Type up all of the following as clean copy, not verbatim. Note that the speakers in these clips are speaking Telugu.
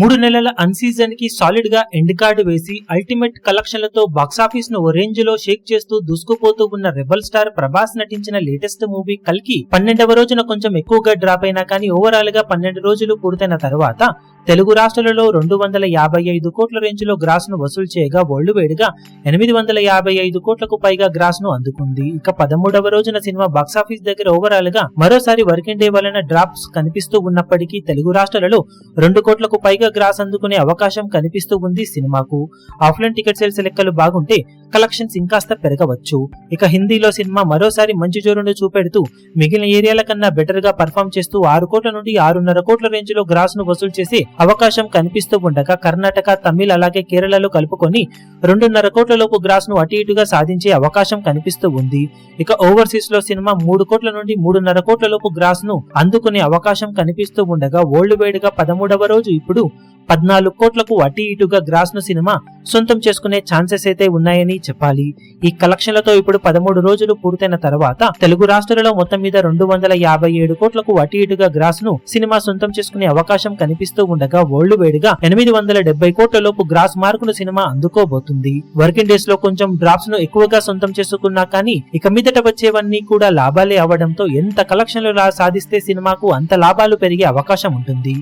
3 నెలల అన్ సీజన్ కి సాలిడ్ గా ఎండ్ కార్డు వేసి అల్టిమేట్ కలెక్షన్లతో బాక్సాఫీస్ ను ఓ రేంజ్ లో షేక్ చేస్తూ దూసుకుపోతూ ఉన్న రెబల్ స్టార్ ప్రభాస్ నటించిన లేటెస్ట్ మూవీ కల్కి 12వ రోజున కొంచెం ఎక్కువగా డ్రాప్ అయినా కానీ ఓవరాల్ గా 12 రోజులు పూర్తయిన తర్వాత తెలుగు రాష్ట్రాలలో 255 కోట్ల రేంజ్ లో గ్రాస్ ను వసూలు చేయగా వరల్డ్ వైడ్ గా 855 కోట్లకు పైగా గ్రాస్ ను అందుకుంది. ఇక 13వ రోజున సినిమా బాక్సాఫీస్ దగ్గర ఓవరాల్ గా మరోసారి వర్కింగ్ డే వలన డ్రాప్స్ కనిపిస్తూ ఉన్నప్పటికీ తెలుగు రాష్ట్రాలలో 2 కోట్లకు పైగా గ్రాస్ అందుకునే అవకాశం కనిపిస్తూ ఉంది సినిమాకు. ఆఫ్లైన్ టికెట్ సేల్స్ లెక్కలు బాగుంటే కలెక్షన్స్ ఇంకాస్త పెరగవచ్చు. ఇక హిందీలో సినిమా మరోసారి మంచి జోరును చూపెడుతూ మిగిలిన ఏరియాల కన్నా బెటర్ గా పర్ఫామ్ చేస్తూ 6 కోట్ల నుండి 6.5 కోట్ల రేంజ్ లో గ్రాస్ ను వసూలు చేసే అవకాశం కనిపిస్తూ ఉండగా కర్ణాటక, తమిళ్ అలాగే కేరళలో కలుపుకొని 2.5 కోట్ల లోపు గ్రాస్ ను అటు ఇటుగా సాధించే అవకాశం కనిపిస్తూ ఉంది. ఇక ఓవర్సీస్ లో సినిమా 3 కోట్ల నుండి 3.5 కోట్ల లోపు గ్రాస్ ను అందుకునే అవకాశం కనిపిస్తూ ఉండగా వరల్డ్ వైడ్ గా 13వ రోజు ఇప్పుడు 14 కోట్లకు అటు ఇటుగా గ్రాస్ ను సినిమా సొంతం చేసుకునే ఛాన్సెస్ అయితే ఉన్నాయని చెప్పాలి. ఈ కలెక్షన్లతో ఇప్పుడు 13 రోజులు పూర్తయిన తర్వాత తెలుగు రాష్ట్రాలలో మొత్తం మీద 257 కోట్లకు అటు ఇటుగా గ్రాస్ ను సినిమా సొంతం చేసుకునే అవకాశం కనిపిస్తూ ఉండగా వరల్డ్ వైడ్ గా 870 కోట్ల లోపు గ్రాస్ మార్కును సినిమా అందుకోబోతుంది. వర్కింగ్ డేస్ లో కొంచెం డ్రాప్స్ ను ఎక్కువగా సొంతం చేసుకున్నా కానీ ఇక మీదట వచ్చేవన్నీ కూడా లాభాలే అవడంతో ఎంత కలెక్షన్లు సాధిస్తే సినిమాకు అంత లాభాలు పెరిగే అవకాశం ఉంటుంది.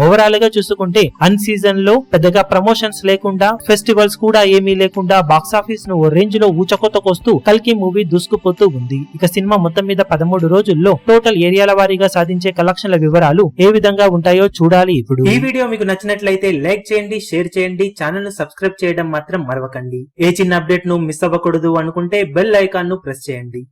ఓవరాల్ గా చూసుకుంటే అన్ సీజన్ లో పెద్దగా ప్రమోషన్స్ లేకుండా, ఫెస్టివల్స్ కూడా ఏమీ లేకుండా బాక్సాఫీస్ ను ఓ రేంజ్ లో ఊచకొత్తకొస్తూ కల్కి మూవీ దూసుకుపోతూ ఉంది. ఇక సినిమా మొత్తం మీద 13 రోజుల్లో టోటల్ ఏరియాల వారీగా సాధించే కలెక్షన్ల వివరాలు ఏ విధంగా ఉంటాయో చూడాలి. ఇప్పుడు ఈ వీడియో మీకు నచ్చినట్లయితే లైక్ చేయండి, షేర్ చేయండి, ఛానల్ ను సబ్స్క్రైబ్ చేయడం మాత్రం మరవకండి. ఏ చిన్న అప్డేట్ ను మిస్ అవ్వకూడదు అనుకుంటే బెల్ ఐకాన్ ను ప్రెస్ చేయండి.